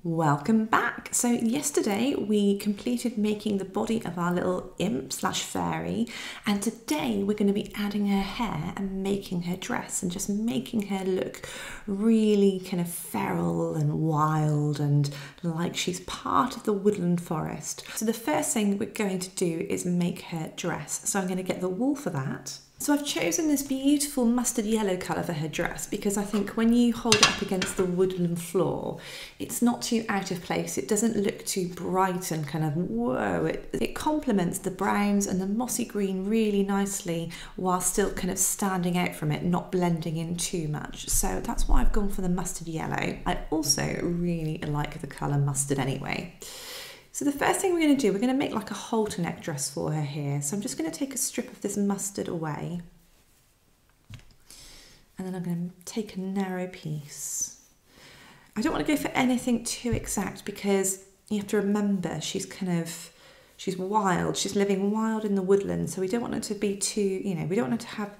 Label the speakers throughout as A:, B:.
A: Welcome back. So yesterday we completed making the body of our little imp slash fairy, and today we're going to be adding her hair and making her dress and just making her look really kind of feral and wild and like she's part of the woodland forest. So the first thing we're going to do is make her dress. So I'm going to get the wool for that. So I've chosen this beautiful mustard yellow colour for her dress because I think when you hold it up against the woodland floor, it's not too out of place. It doesn't look too bright and kind of whoa. It complements the browns and the mossy green really nicely while still kind of standing out from it, not blending in too much. So that's why I've gone for the mustard yellow. I also really like the colour mustard anyway. So the first thing we're going to do, we're going to make like a halter neck dress for her here. So I'm just going to take a strip of this mustard away. And then I'm going to take a narrow piece. I don't want to go for anything too exact because you have to remember she's wild. She's living wild in the woodland. So we don't want her to be too, we don't want her to have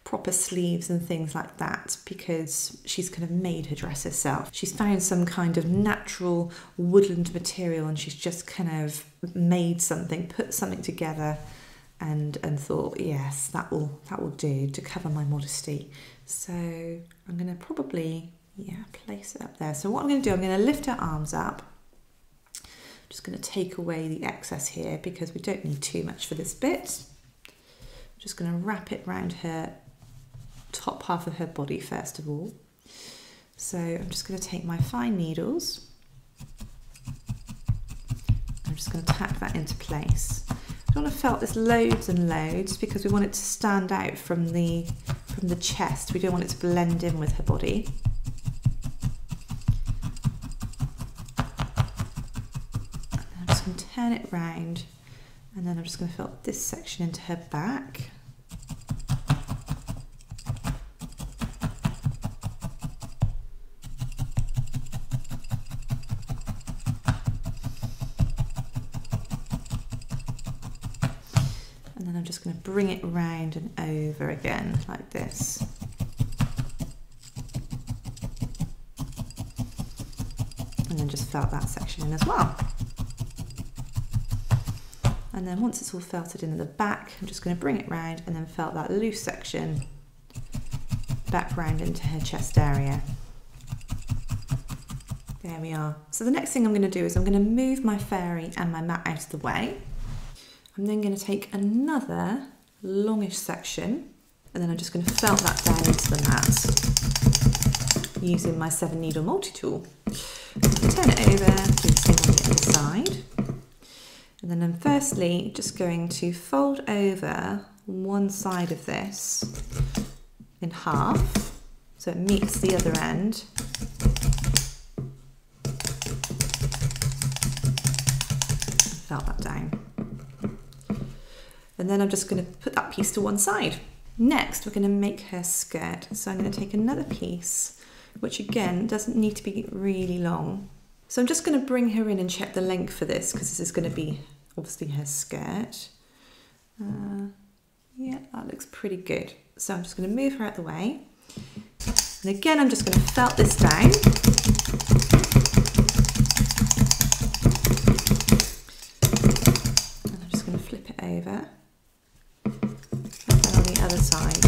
A: proper sleeves and things like that because she's kind of made her dress herself. She's found some kind of natural woodland material and she's just kind of made something, put something together and thought, yes, that will do to cover my modesty. So I'm going to probably, place it up there. So what I'm going to do, I'm going to lift her arms up. I'm just going to take away the excess here because we don't need too much for this bit. I'm just going to wrap it around her top half of her body first of all. So I'm just going to take my fine needles. I'm just going to tack that into place. I don't want to felt this loads and loads because we want it to stand out from the chest. We don't want it to blend in with her body. And I'm just going to turn it round and then I'm just going to felt this section into her back. And then I'm just going to bring it round and over again like this. And then just felt that section in as well. And then once it's all felted in at the back, I'm just going to bring it round and then felt that loose section back round into her chest area. There we are. So the next thing I'm going to do is I'm going to move my fairy and my mat out of the way. I'm then going to take another longish section and then I'm just going to felt that down into the mat using my 7 needle multi-tool. Turn it over, do the same on the other side. And then I'm firstly just going to fold over one side of this in half so it meets the other end. Felt that down. And then I'm just going to put that piece to one side. Next, we're going to make her skirt. So I'm going to take another piece, which again doesn't need to be really long. So I'm just going to bring her in and check the length for this because this is going to be obviously her skirt. Yeah, that looks pretty good. So I'm just going to move her out the way. And again, I'm just going to felt this down. And I'm just going to flip it over. And on the other side.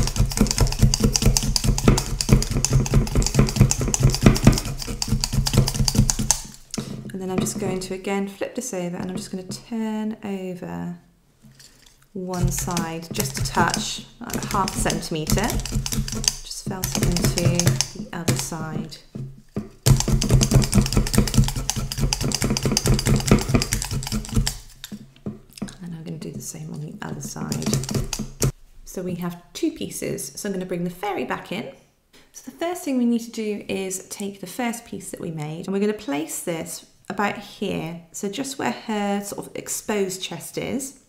A: And then I'm just going to again flip this over and I'm just going to turn over one side just a touch, like ½ centimetre. Just felt it into the other side. And then I'm going to do the same on the other side. So we have 2 pieces. So I'm going to bring the fairy back in. So the first thing we need to do is take the first piece that we made and we're going to place this about here. So just where her sort of exposed chest is.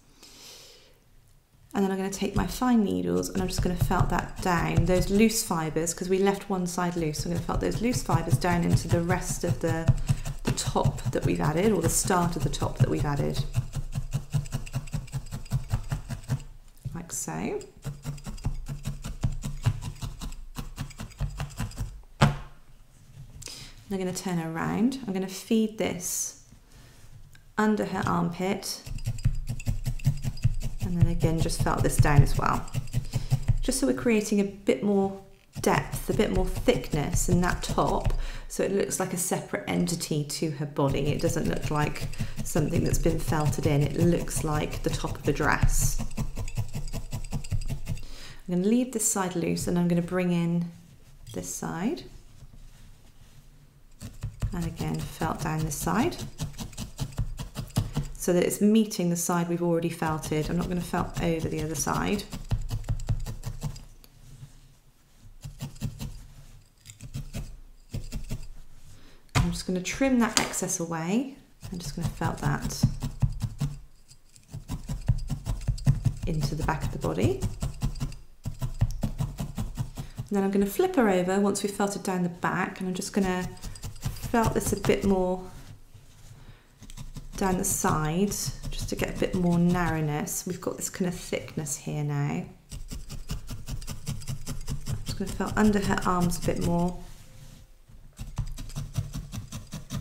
A: And then I'm going to take my fine needles and I'm just going to felt that down, those loose fibres, because we left one side loose. So I'm going to felt those loose fibres down into the rest of the top that we've added, or the start of the top that we've added. Like so. I'm going to turn her around. I'm going to feed this under her armpit. And then again, just felt this down as well. Just so we're creating a bit more depth, a bit more thickness in that top, so it looks like a separate entity to her body. It doesn't look like something that's been felted in, it looks like the top of the dress. I'm going to leave this side loose and I'm going to bring in this side. And again, felt down this side, so that it's meeting the side we've already felted. I'm not going to felt over the other side. I'm just going to trim that excess away. I'm just going to felt that into the back of the body. And then I'm going to flip her over once we've felted down the back, and I'm just going to felt this a bit more down the side just to get a bit more narrowness. We've got this kind of thickness here now. I'm just going to felt under her arms a bit more,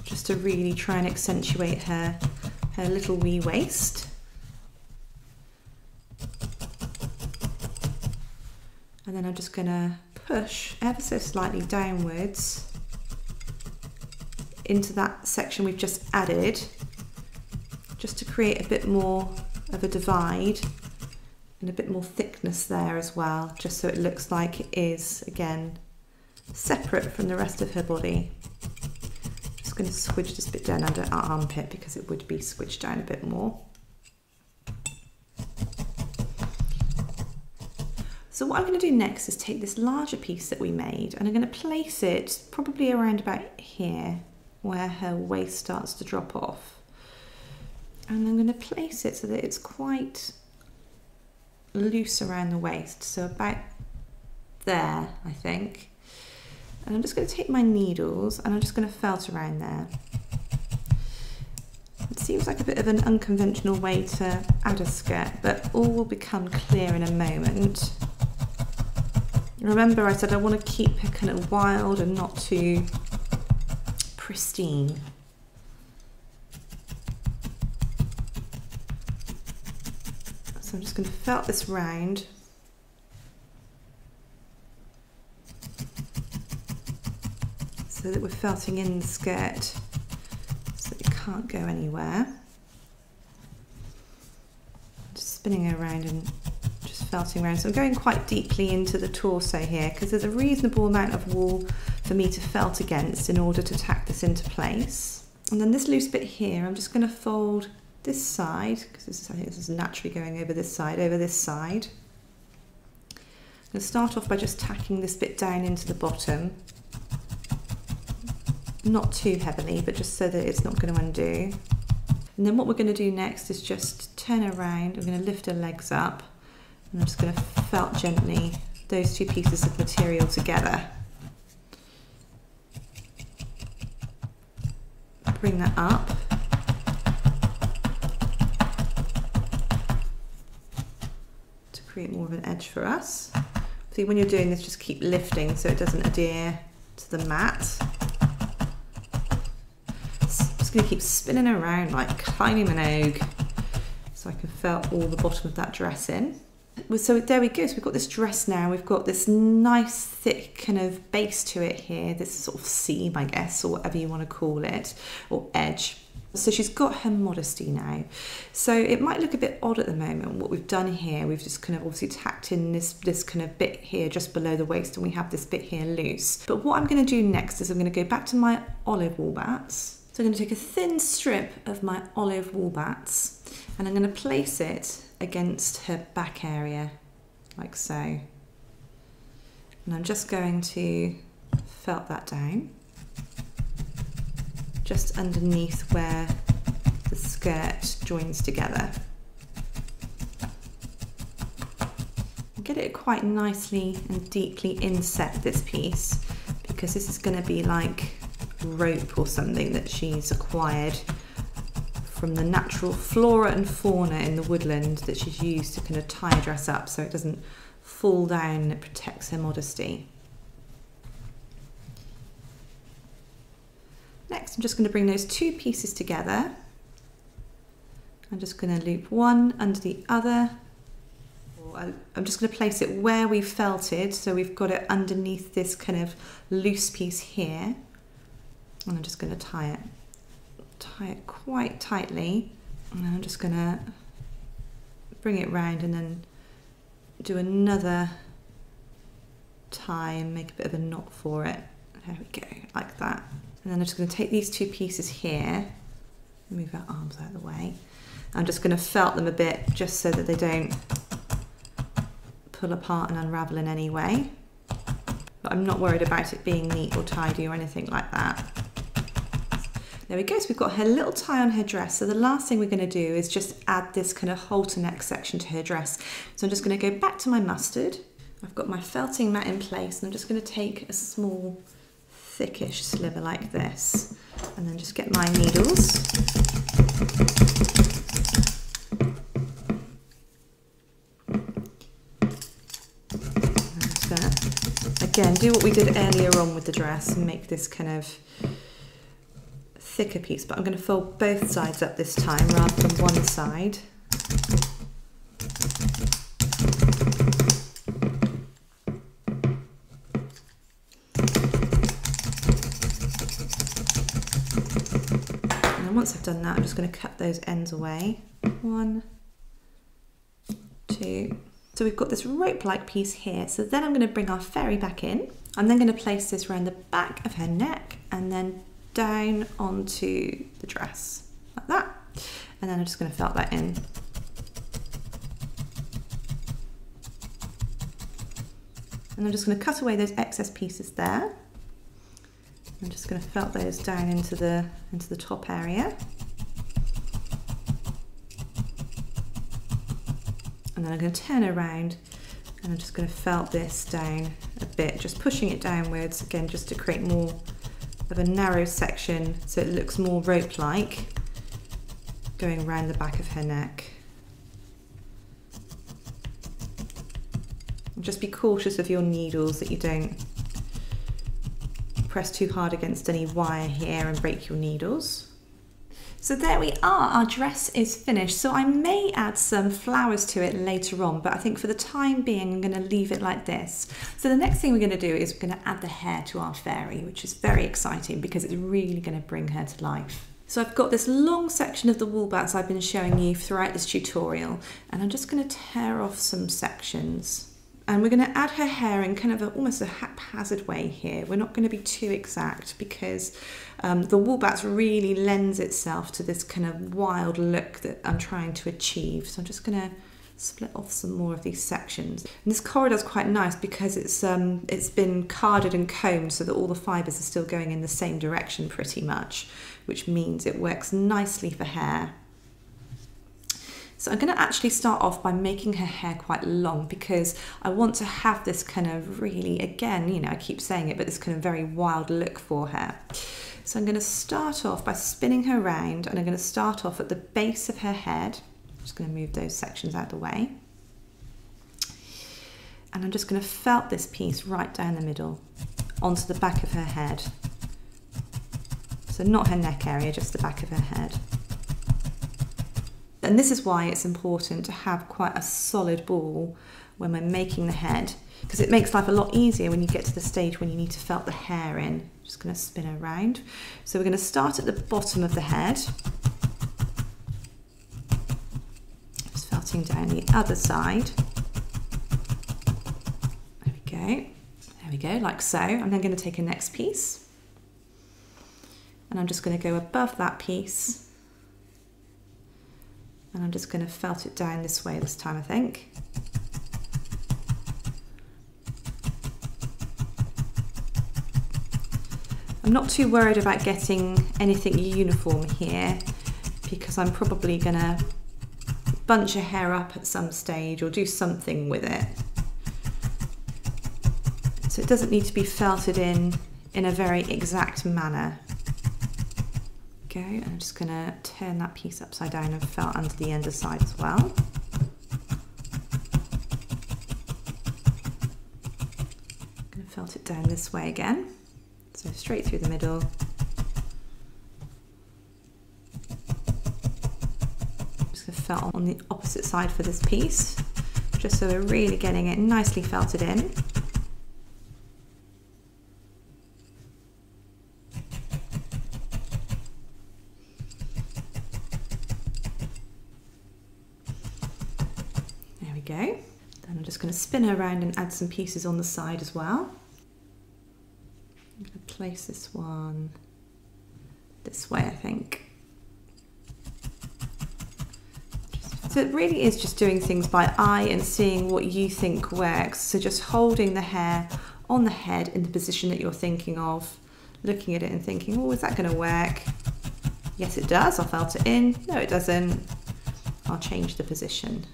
A: just to really try and accentuate her little wee waist. And then I'm just going to push ever so slightly downwards into that section we've just added, just to create a bit more of a divide and a bit more thickness there as well, just so it looks like it is, again, separate from the rest of her body. Just going to squidge this bit down under our armpit because it would be squidged down a bit more. So what I'm going to do next is take this larger piece that we made and I'm going to place it probably around about here, where her waist starts to drop off. And I'm going to place it so that it's quite loose around the waist, so about there, I think. And I'm just going to take my needles and I'm just going to felt around there. It seems like a bit of an unconventional way to add a skirt, but all will become clear in a moment. Remember, I said I want to keep her kind of wild and not too pristine. So I'm just going to felt this round. So that we're felting in the skirt so that it can't go anywhere. Just spinning her around and just felting around. So I'm going quite deeply into the torso here because there's a reasonable amount of wool for me to felt against in order to tack this into place. And then this loose bit here, I'm just going to fold this side, because I think this is naturally going over this side, I'm going to start off by just tacking this bit down into the bottom. Not too heavily, but just so that it's not going to undo. And then what we're going to do next is just turn around. I'm going to lift her legs up and I'm just going to felt gently those two pieces of material together. Bring that up. To create more of an edge for us. See, when you're doing this, just keep lifting so it doesn't adhere to the mat. Just going to keep spinning around like climbing Minogue so I can felt all the bottom of that dress in. So there we go, so we've got this dress now, we've got this nice thick kind of base to it here, this sort of seam I guess, or whatever you want to call it, or edge. So she's got her modesty now. So it might look a bit odd at the moment. What we've done here, we've just kind of obviously tacked in this kind of bit here just below the waist, and we have this bit here loose. But what I'm going to do next is I'm going to go back to my olive wool bats. So I'm going to take a thin strip of my olive wool bats and I'm going to place it against her back area, like so. And I'm just going to felt that down, just underneath where the skirt joins together. Get it quite nicely and deeply inset this piece, because this is going to be like rope or something that she's acquired from the natural flora and fauna in the woodland that she's used to kind of tie a dress up so it doesn't fall down and it protects her modesty. Next, I'm just going to bring those two pieces together. I'm just going to loop one under the other. I'm just going to place it where we felted, so we've got it underneath this kind of loose piece here. And I'm just going to tie it quite tightly. And then I'm just going to bring it round and then do another tie and make a bit of a knot for it. There we go, like that. And then I'm just going to take these two pieces here, move our arms out of the way. I'm just going to felt them a bit just so that they don't pull apart and unravel in any way. But I'm not worried about it being neat or tidy or anything like that. There we go, so we've got her little tie on her dress. So the last thing we're going to do is just add this kind of halter neck section to her dress. So I'm just going to go back to my mustard. I've got my felting mat in place, and I'm just going to take a small thickish sliver like this, and then just get my needles. I'm just going to, again, do what we did earlier on with the dress and make this kind of thicker piece, but I'm going to fold both sides up this time rather than one side. And then once I've done that, I'm just going to cut those ends away. 1, 2. So we've got this rope-like piece here. So then I'm going to bring our fairy back in. I'm then going to place this around the back of her neck and then down onto the dress like that, and then I'm just going to felt that in. And I'm just going to cut away those excess pieces there. I'm just going to felt those down into the top area, and then I'm going to turn around and I'm just going to felt this down a bit, just pushing it downwards again, just to create more of a narrow section so it looks more rope-like going around the back of her neck. And just be cautious of your needles that you don't press too hard against any wire here and break your needles. So there we are, our dress is finished. So I may add some flowers to it later on, but I think for the time being, I'm going to leave it like this. So the next thing we're going to do is we're going to add the hair to our fairy, which is very exciting because it's really going to bring her to life. So I've got this long section of the wool bats I've been showing you throughout this tutorial, and I'm just going to tear off some sections. And we're going to add her hair in kind of almost a haphazard way here. We're not going to be too exact because the wool bats really lends itself to this kind of wild look that I'm trying to achieve. So I'm just going to split off some more of these sections. And this corridor is quite nice because it's been carded and combed so that all the fibres are still going in the same direction pretty much, which means it works nicely for hair. So I'm going to actually start off by making her hair quite long because I want to have this kind of really, again, you know, I keep saying it, but this kind of very wild look for her. So I'm going to start off by spinning her around, and I'm going to start off at the base of her head. I'm just going to move those sections out of the way. And I'm just going to felt this piece right down the middle onto the back of her head. So not her neck area, just the back of her head. And this is why it's important to have quite a solid ball when we're making the head, because it makes life a lot easier when you get to the stage when you need to felt the hair in. Just going to spin her around. So we're going to start at the bottom of the head. Just felting down the other side. There we go. There we go, like so. I'm then going to take a next piece. And I'm just going to go above that piece. And I'm just going to felt it down this way this time, I think. I'm not too worried about getting anything uniform here because I'm probably going to bunch her hair up at some stage or do something with it. So it doesn't need to be felted in a very exact manner. Go, and I'm just going to turn that piece upside down and felt under the underside as well. I'm going to felt it down this way again, so straight through the middle, So felt on the opposite side for this piece, just so we're really getting it nicely felted in. There we go. Then I'm just going to spin her around and add some pieces on the side as well. I'm going to place this one this way, I think. So it really is just doing things by eye and seeing what you think works. So just holding the hair on the head in the position that you're thinking of, looking at it and thinking, oh, is that going to work? Yes, it does. I'll felt it in. No, it doesn't. I'll change the position.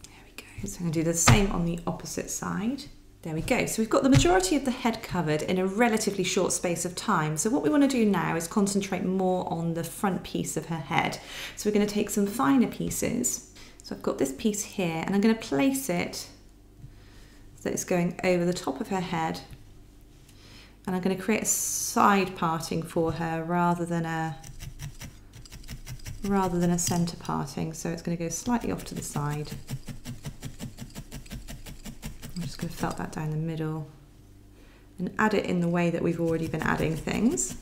A: There we go. So I'm going to do the same on the opposite side. There we go. So we've got the majority of the head covered in a relatively short space of time. So what we want to do now is concentrate more on the front piece of her head. So we're going to take some finer pieces. So I've got this piece here and I'm going to place it so it's going over the top of her head. And I'm going to create a side parting for her rather than a center parting. So it's going to go slightly off to the side. I'm just going to felt that down the middle and add it in the way that we've already been adding things.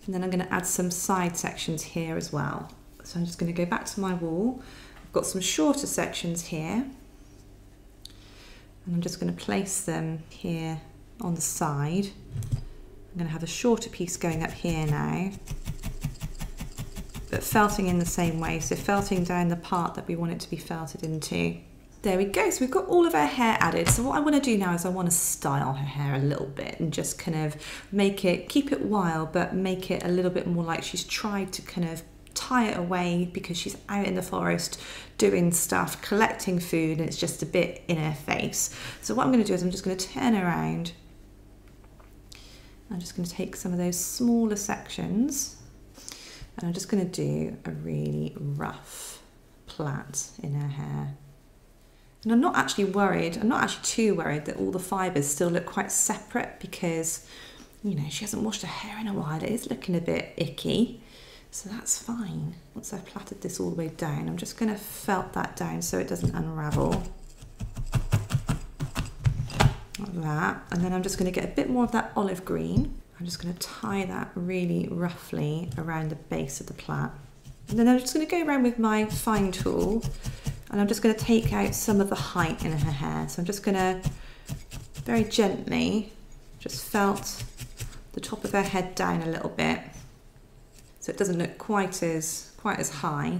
A: And then I'm going to add some side sections here as well. So I'm just going to go back to my wall. I've got some shorter sections here. And I'm just going to place them here on the side. I'm going to have a shorter piece going up here now, but felting in the same way. So felting down the part that we want it to be felted into. There we go, so we've got all of our hair added. So what I want to do now is I want to style her hair a little bit and just kind of make it, keep it wild, but make it a little bit more like she's tried to kind of tie it away because she's out in the forest doing stuff, collecting food, and it's just a bit in her face. So what I'm going to do is I'm just going to turn around. I'm just going to take some of those smaller sections and I'm just going to do a really rough plait in her hair. And I'm not actually too worried that all the fibres still look quite separate because, you know, she hasn't washed her hair in a while. It is looking a bit icky, so that's fine. Once I've plaited this all the way down, I'm just going to felt that down so it doesn't unravel. Like that. And then I'm just going to get a bit more of that olive green. I'm just going to tie that really roughly around the base of the plait. And then I'm just going to go around with my fine tool and I'm just going to take out some of the height in her hair. So I'm just going to very gently just felt the top of her head down a little bit so it doesn't look quite as high.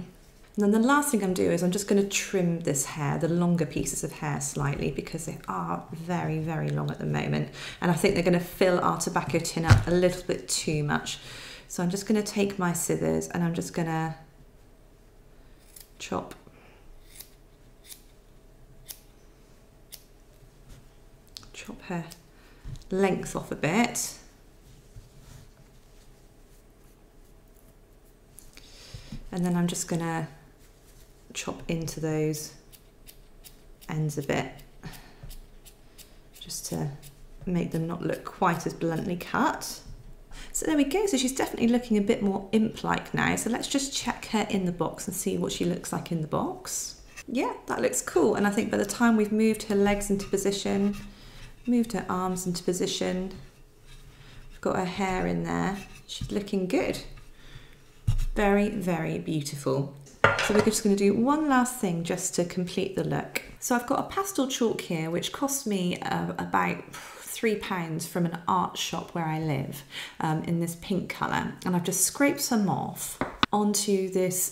A: And then the last thing I'm doing is I'm just going to trim this hair, the longer pieces of hair slightly, because they are very, very long at the moment. And I think they're going to fill our tobacco tin up a little bit too much. So I'm just going to take my scissors and I'm just going to chop her length off a bit. And then I'm just going to chop into those ends a bit just to make them not look quite as bluntly cut. So there we go, so she's definitely looking a bit more imp-like now. So let's just check her in the box and see what she looks like in the box. Yeah, that looks cool. And I think by the time we've moved her legs into position, moved her arms into position, we've got her hair in there, she's looking good. Very, very beautiful. So we're just going to do one last thing just to complete the look. So I've got a pastel chalk here, which cost me about £3 from an art shop where I live, in this pink colour, and I've just scraped some off onto this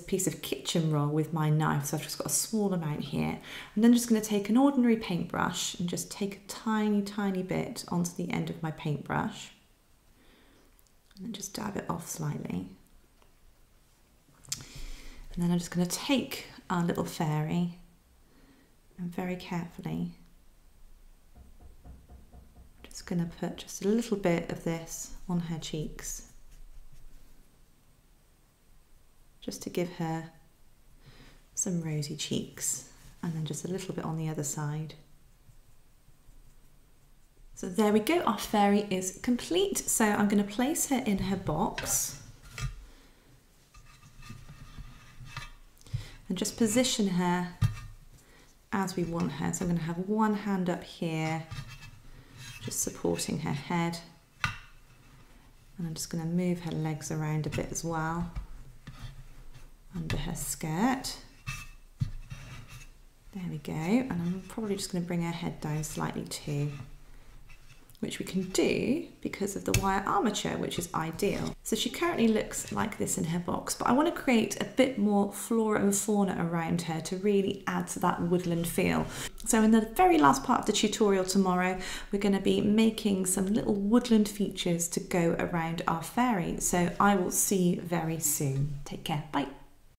A: piece of kitchen roll with my knife. So I've just got a small amount here, and then I'm just going to take an ordinary paintbrush and just take a tiny bit onto the end of my paintbrush and then just dab it off slightly. And then I'm just going to take our little fairy and very carefully just going to put just a little bit of this on her cheeks, just to give her some rosy cheeks, and then just a little bit on the other side. So there we go, our fairy is complete. So I'm going to place her in her box. and just position her as we want her. So I'm going to have one hand up here, just supporting her head. And I'm just going to move her legs around a bit as well, under her skirt. There we go. And I'm probably just going to bring her head down slightly too, which we can do because of the wire armature, which is ideal. So she currently looks like this in her box, but I want to create a bit more flora and fauna around her to really add to that woodland feel. So in the very last part of the tutorial tomorrow, we're going to be making some little woodland features to go around our fairy. So I will see you very soon. Take care. Bye.